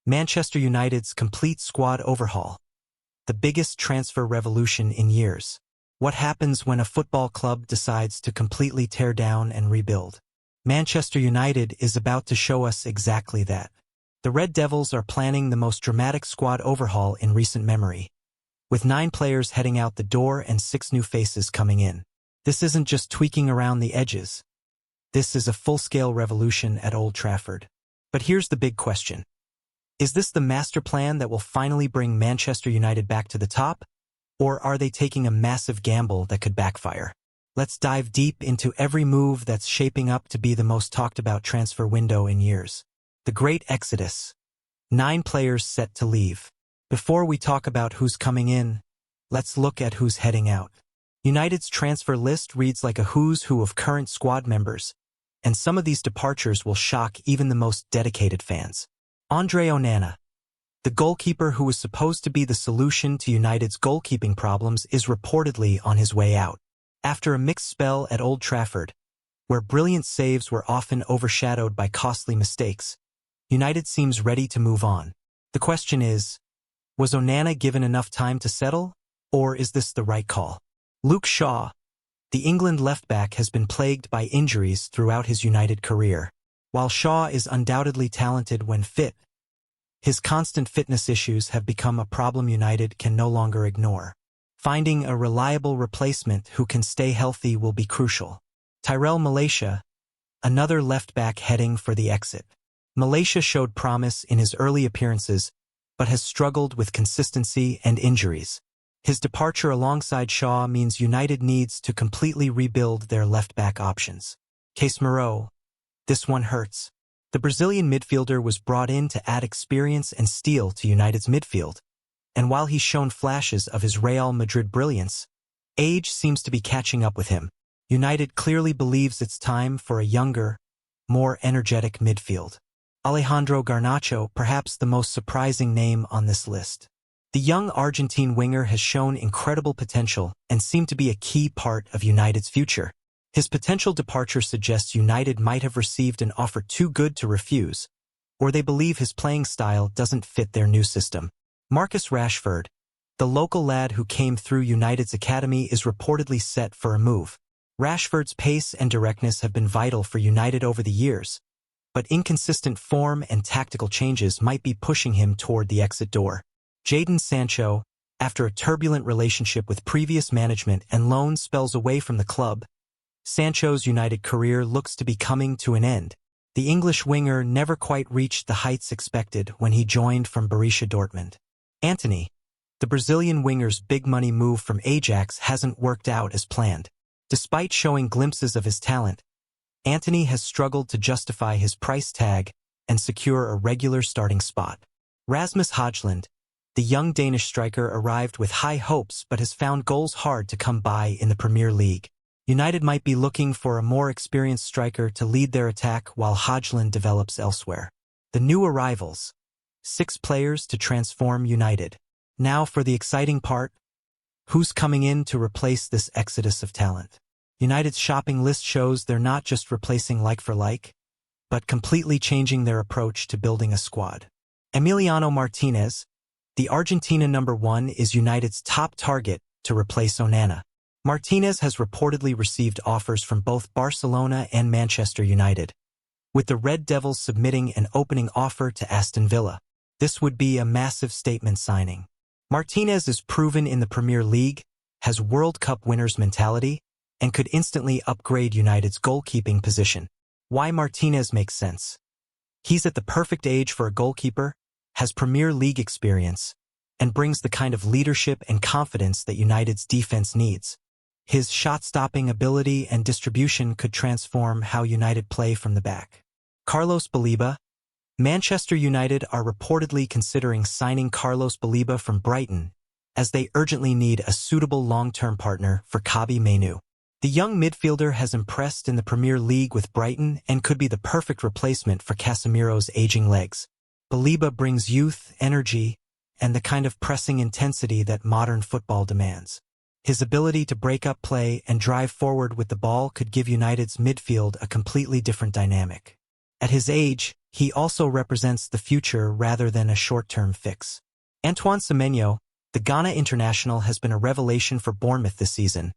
Manchester United's complete squad overhaul. The biggest transfer revolution in years. What happens when a football club decides to completely tear down and rebuild? Manchester United is about to show us exactly that. The Red Devils are planning the most dramatic squad overhaul in recent memory, with 9 players heading out the door and 6 new faces coming in. This isn't just tweaking around the edges. This is a full-scale revolution at Old Trafford. But here's the big question. Is this the master plan that will finally bring Manchester United back to the top? Or are they taking a massive gamble that could backfire? Let's dive deep into every move that's shaping up to be the most talked about transfer window in years. The Great Exodus. 9 players set to leave. Before we talk about who's coming in, let's look at who's heading out. United's transfer list reads like a who's who of current squad members, and some of these departures will shock even the most dedicated fans. Andre Onana, the goalkeeper who was supposed to be the solution to United's goalkeeping problems, is reportedly on his way out. After a mixed spell at Old Trafford, where brilliant saves were often overshadowed by costly mistakes, United seems ready to move on. The question is, was Onana given enough time to settle, or is this the right call? Luke Shaw, the England left-back, has been plagued by injuries throughout his United career. While Shaw is undoubtedly talented when fit, his constant fitness issues have become a problem United can no longer ignore. Finding a reliable replacement who can stay healthy will be crucial. Tyrell Malaysia, another left-back heading for the exit. Malaysia showed promise in his early appearances, but has struggled with consistency and injuries. His departure alongside Shaw means United needs to completely rebuild their left-back options. Casemiro, this one hurts. The Brazilian midfielder was brought in to add experience and steel to United's midfield, and while he's shown flashes of his Real Madrid brilliance, age seems to be catching up with him. United clearly believes it's time for a younger, more energetic midfield. Alejandro Garnacho, perhaps the most surprising name on this list. The young Argentine winger has shown incredible potential and seemed to be a key part of United's future. His potential departure suggests United might have received an offer too good to refuse, or they believe his playing style doesn't fit their new system. Marcus Rashford, the local lad who came through United's academy, is reportedly set for a move. Rashford's pace and directness have been vital for United over the years, but inconsistent form and tactical changes might be pushing him toward the exit door. Jadon Sancho, after a turbulent relationship with previous management and loan spells away from the club, Sancho's United career looks to be coming to an end. The English winger never quite reached the heights expected when he joined from Borussia Dortmund. Antony, the Brazilian winger's big-money move from Ajax, hasn't worked out as planned. Despite showing glimpses of his talent, Antony has struggled to justify his price tag and secure a regular starting spot. Rasmus Højlund, the young Danish striker, arrived with high hopes but has found goals hard to come by in the Premier League. United might be looking for a more experienced striker to lead their attack while Højlund develops elsewhere. The new arrivals. 6 players to transform United. Now for the exciting part. Who's coming in to replace this exodus of talent? United's shopping list shows they're not just replacing like for like, but completely changing their approach to building a squad. Emiliano Martinez, the Argentina #1, is United's top target to replace Onana. Martinez has reportedly received offers from both Barcelona and Manchester United, with the Red Devils submitting an opening offer to Aston Villa. This would be a massive statement signing. Martinez is proven in the Premier League, has World Cup winners' mentality, and could instantly upgrade United's goalkeeping position. Why Martinez makes sense. He's at the perfect age for a goalkeeper, has Premier League experience, and brings the kind of leadership and confidence that United's defense needs. His shot-stopping ability and distribution could transform how United play from the back. Carlos Baleba. Manchester United are reportedly considering signing Carlos Baleba from Brighton, as they urgently need a suitable long-term partner for Kobbie Mainoo. The young midfielder has impressed in the Premier League with Brighton and could be the perfect replacement for Casemiro's aging legs. Baleba brings youth, energy, and the kind of pressing intensity that modern football demands. His ability to break up play and drive forward with the ball could give United's midfield a completely different dynamic. At his age, he also represents the future rather than a short-term fix. Antoine Semenyo, the Ghana international, has been a revelation for Bournemouth this season,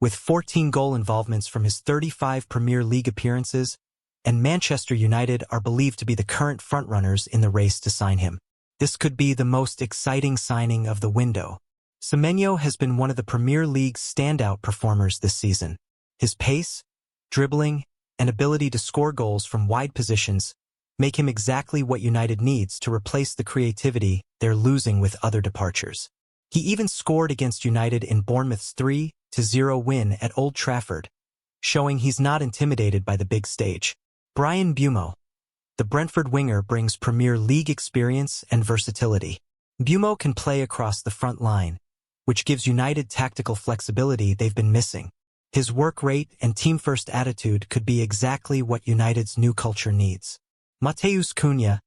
with 14 goal involvements from his 35 Premier League appearances, and Manchester United are believed to be the current frontrunners in the race to sign him. This could be the most exciting signing of the window. Semenyo has been one of the Premier League's standout performers this season. His pace, dribbling, and ability to score goals from wide positions make him exactly what United needs to replace the creativity they're losing with other departures. He even scored against United in Bournemouth's 3-0 win at Old Trafford, showing he's not intimidated by the big stage. Bryan Mbeumo, the Brentford winger, brings Premier League experience and versatility. Mbeumo can play across the front line, which gives United tactical flexibility they've been missing. His work rate and team-first attitude could be exactly what United's new culture needs. Matheus Cunha,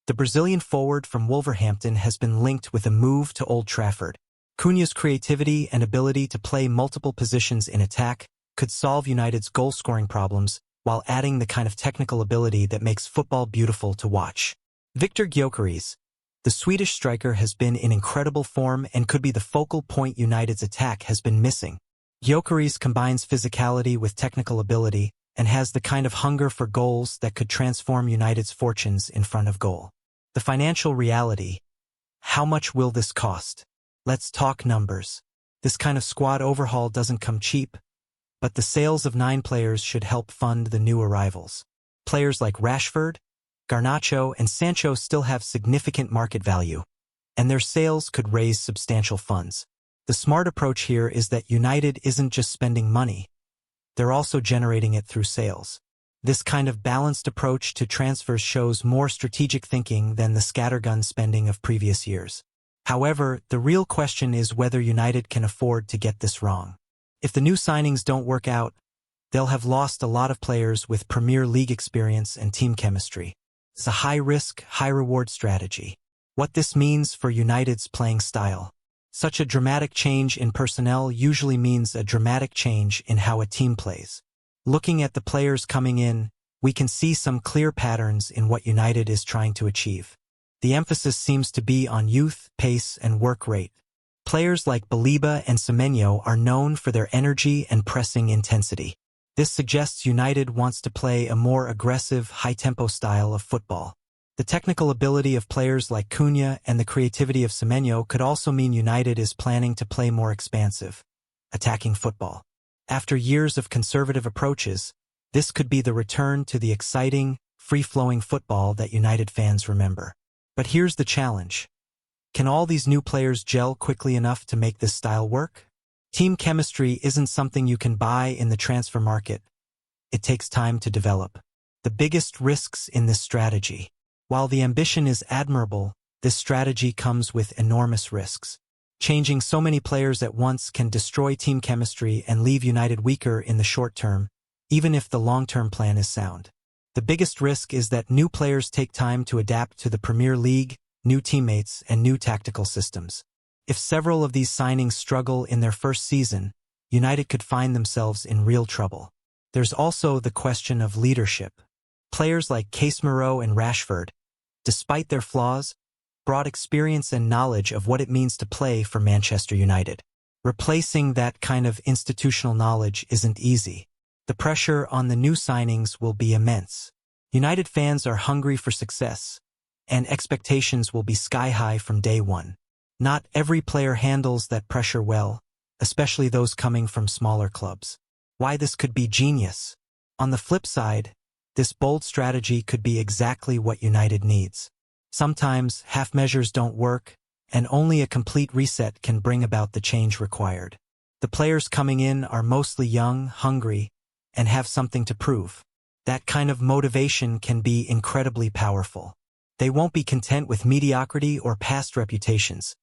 the Brazilian forward from Wolverhampton, has been linked with a move to Old Trafford. Cunha's creativity and ability to play multiple positions in attack could solve United's goal-scoring problems while adding the kind of technical ability that makes football beautiful to watch. Viktor Gyökeres, the Swedish striker, has been in incredible form and could be the focal point United's attack has been missing. Gyökeres combines physicality with technical ability and has the kind of hunger for goals that could transform United's fortunes in front of goal. The financial reality. How much will this cost? Let's talk numbers. This kind of squad overhaul doesn't come cheap, but the sales of 9 players should help fund the new arrivals. Players like Rashford, Garnacho, and Sancho still have significant market value, and their sales could raise substantial funds. The smart approach here is that United isn't just spending money, they're also generating it through sales. This kind of balanced approach to transfers shows more strategic thinking than the scattergun spending of previous years. However, the real question is whether United can afford to get this wrong. If the new signings don't work out, they'll have lost a lot of players with Premier League experience and team chemistry. It's a high-risk, high-reward strategy. What this means for United's playing style. Such a dramatic change in personnel usually means a dramatic change in how a team plays. Looking at the players coming in, we can see some clear patterns in what United is trying to achieve. The emphasis seems to be on youth, pace, and work rate. Players like Baleba and Semenyo are known for their energy and pressing intensity. This suggests United wants to play a more aggressive, high-tempo style of football. The technical ability of players like Cunha and the creativity of Semenyo could also mean United is planning to play more expansive, attacking football. After years of conservative approaches, this could be the return to the exciting, free-flowing football that United fans remember. But here's the challenge. Can all these new players gel quickly enough to make this style work? Team chemistry isn't something you can buy in the transfer market. It takes time to develop. The biggest risks in this strategy. While the ambition is admirable, this strategy comes with enormous risks. Changing so many players at once can destroy team chemistry and leave United weaker in the short term, even if the long-term plan is sound. The biggest risk is that new players take time to adapt to the Premier League, new teammates, and new tactical systems. If several of these signings struggle in their first season, United could find themselves in real trouble. There's also the question of leadership. Players like Casemiro and Rashford, despite their flaws, brought experience and knowledge of what it means to play for Manchester United. Replacing that kind of institutional knowledge isn't easy. The pressure on the new signings will be immense. United fans are hungry for success, and expectations will be sky-high from day one. Not every player handles that pressure well, especially those coming from smaller clubs. Why this could be genius. On the flip side, this bold strategy could be exactly what United needs. Sometimes half measures don't work, and only a complete reset can bring about the change required. The players coming in are mostly young, hungry, and have something to prove. That kind of motivation can be incredibly powerful. They won't be content with mediocrity or past reputations.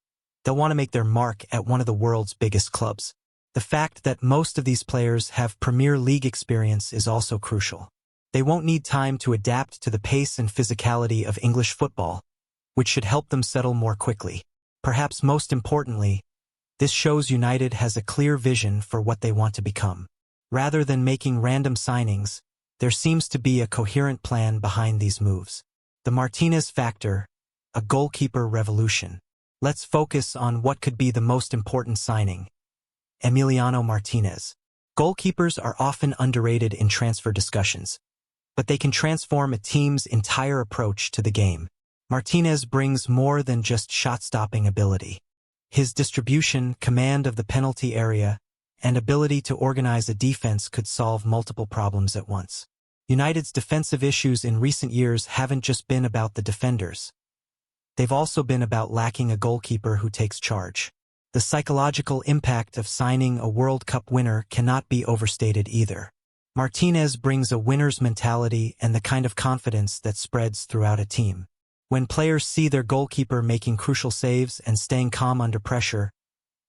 They'll want to make their mark at one of the world's biggest clubs. The fact that most of these players have Premier League experience is also crucial. They won't need time to adapt to the pace and physicality of English football, which should help them settle more quickly. Perhaps most importantly, this shows United has a clear vision for what they want to become. Rather than making random signings, There seems to be a coherent plan behind these moves. The Martinez factor, a goalkeeper revolution. Let's focus on what could be the most important signing. Emiliano Martinez. Goalkeepers are often underrated in transfer discussions, but they can transform a team's entire approach to the game. Martinez brings more than just shot-stopping ability. His distribution, command of the penalty area, and ability to organize a defense could solve multiple problems at once. United's defensive issues in recent years haven't just been about the defenders. They've also been about lacking a goalkeeper who takes charge. The psychological impact of signing a World Cup winner cannot be overstated either. Martinez brings a winner's mentality and the kind of confidence that spreads throughout a team. When players see their goalkeeper making crucial saves and staying calm under pressure,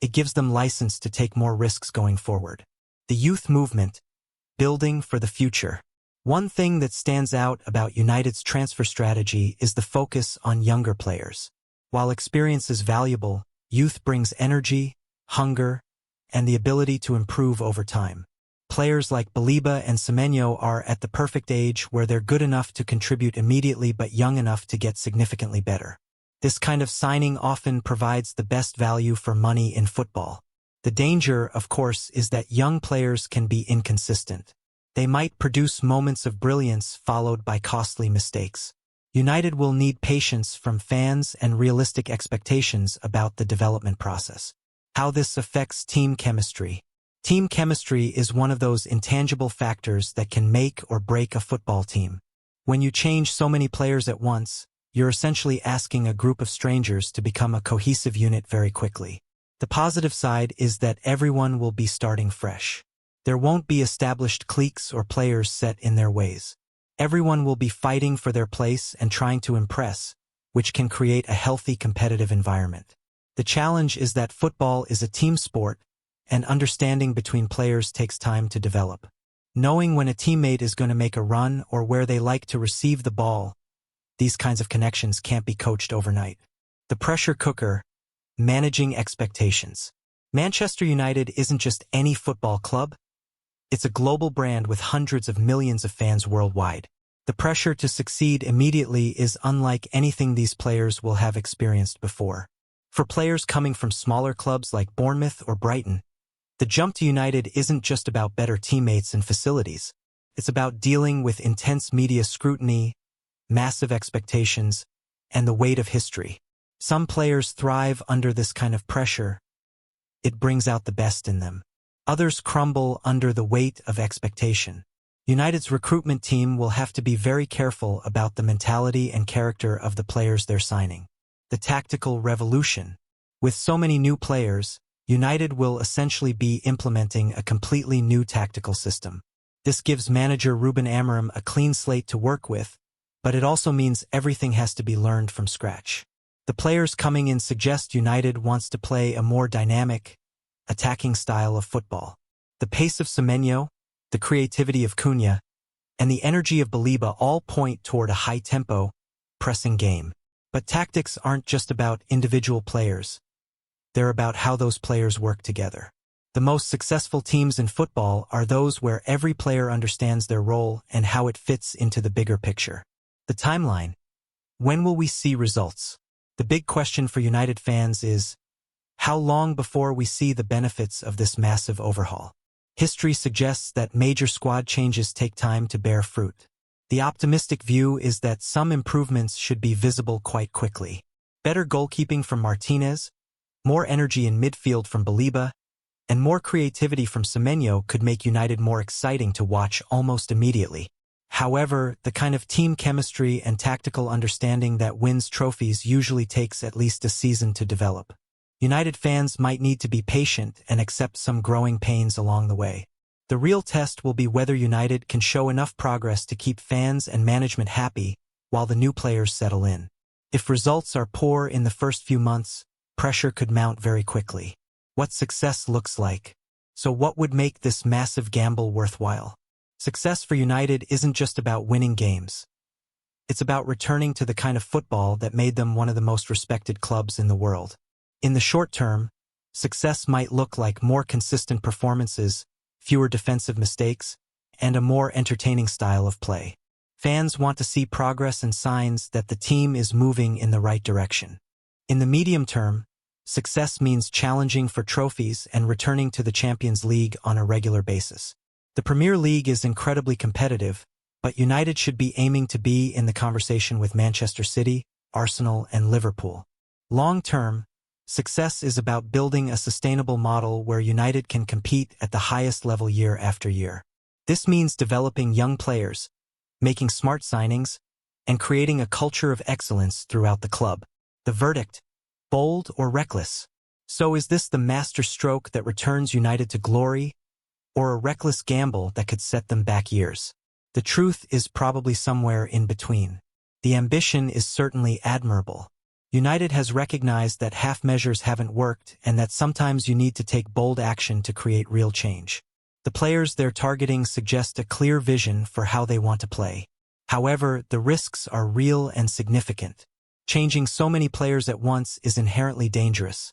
it gives them license to take more risks going forward. The youth movement, building for the future. One thing that stands out about United's transfer strategy is the focus on younger players. While experience is valuable, youth brings energy, hunger, and the ability to improve over time. Players like Baleba and Semenyo are at the perfect age where they're good enough to contribute immediately but young enough to get significantly better. This kind of signing often provides the best value for money in football. The danger, of course, is that young players can be inconsistent. They might produce moments of brilliance followed by costly mistakes. United will need patience from fans and realistic expectations about the development process. How this affects team chemistry. Team chemistry is one of those intangible factors that can make or break a football team. When you change so many players at once, you're essentially asking a group of strangers to become a cohesive unit very quickly. The positive side is that everyone will be starting fresh. There won't be established cliques or players set in their ways. Everyone will be fighting for their place and trying to impress, which can create a healthy competitive environment. The challenge is that football is a team sport, and understanding between players takes time to develop. Knowing when a teammate is going to make a run or where they like to receive the ball, these kinds of connections can't be coached overnight. The pressure cooker, managing expectations. Manchester United isn't just any football club. It's a global brand with hundreds of millions of fans worldwide. The pressure to succeed immediately is unlike anything these players will have experienced before. For players coming from smaller clubs like Bournemouth or Brighton, the jump to United isn't just about better teammates and facilities. It's about dealing with intense media scrutiny, massive expectations, and the weight of history. Some players thrive under this kind of pressure. It brings out the best in them. Others crumble under the weight of expectation. United's recruitment team will have to be very careful about the mentality and character of the players they're signing. The tactical revolution. With so many new players, United will essentially be implementing a completely new tactical system. This gives manager Ruben Amorim a clean slate to work with, but it also means everything has to be learned from scratch. The players coming in suggest United wants to play a more dynamic, attacking style of football. The pace of Semenyo, the creativity of Cunha, and the energy of Baleba all point toward a high-tempo, pressing game. But tactics aren't just about individual players. They're about how those players work together. The most successful teams in football are those where every player understands their role and how it fits into the bigger picture. The timeline. When will we see results? The big question for United fans is, how long before we see the benefits of this massive overhaul? History suggests that major squad changes take time to bear fruit. The optimistic view is that some improvements should be visible quite quickly. Better goalkeeping from Martinez, more energy in midfield from Baleba, and more creativity from Semenyo could make United more exciting to watch almost immediately. However, the kind of team chemistry and tactical understanding that wins trophies usually takes at least a season to develop. United fans might need to be patient and accept some growing pains along the way. The real test will be whether United can show enough progress to keep fans and management happy while the new players settle in. If results are poor in the first few months, pressure could mount very quickly. What success looks like. So what would make this massive gamble worthwhile? Success for United isn't just about winning games. It's about returning to the kind of football that made them one of the most respected clubs in the world. In the short term, success might look like more consistent performances, fewer defensive mistakes, and a more entertaining style of play. Fans want to see progress and signs that the team is moving in the right direction. In the medium term, success means challenging for trophies and returning to the Champions League on a regular basis. The Premier League is incredibly competitive, but United should be aiming to be in the conversation with Manchester City, Arsenal, and Liverpool. Long-term, success is about building a sustainable model where United can compete at the highest level year after year. This means developing young players, making smart signings, and creating a culture of excellence throughout the club. The verdict: bold or reckless? So is this the master stroke that returns United to glory, or a reckless gamble that could set them back years? The truth is probably somewhere in between. The ambition is certainly admirable. United has recognized that half measures haven't worked and that sometimes you need to take bold action to create real change. The players they're targeting suggest a clear vision for how they want to play. However, the risks are real and significant. Changing so many players at once is inherently dangerous,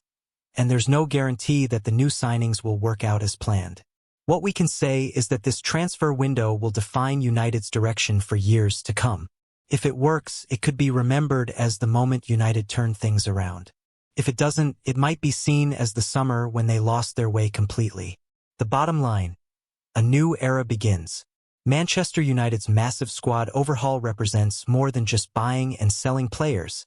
and there's no guarantee that the new signings will work out as planned. What we can say is that this transfer window will define United's direction for years to come. If it works, it could be remembered as the moment United turned things around. If it doesn't, it might be seen as the summer when they lost their way completely. The bottom line: a new era begins. Manchester United's massive squad overhaul represents more than just buying and selling players.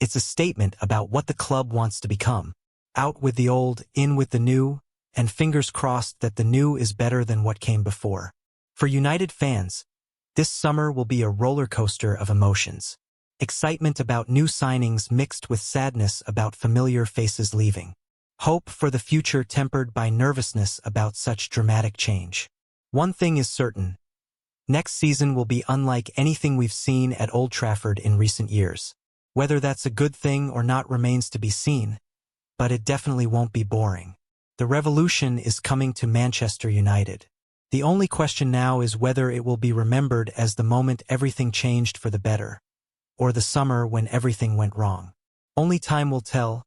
It's a statement about what the club wants to become. Out with the old, in with the new, and fingers crossed that the new is better than what came before. For United fans, this summer will be a roller coaster of emotions. Excitement about new signings mixed with sadness about familiar faces leaving. Hope for the future tempered by nervousness about such dramatic change. One thing is certain: next season will be unlike anything we've seen at Old Trafford in recent years. Whether that's a good thing or not remains to be seen, but it definitely won't be boring. The revolution is coming to Manchester United. The only question now is whether it will be remembered as the moment everything changed for the better, or the summer when everything went wrong. Only time will tell,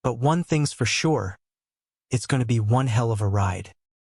but one thing's for sure: it's going to be one hell of a ride.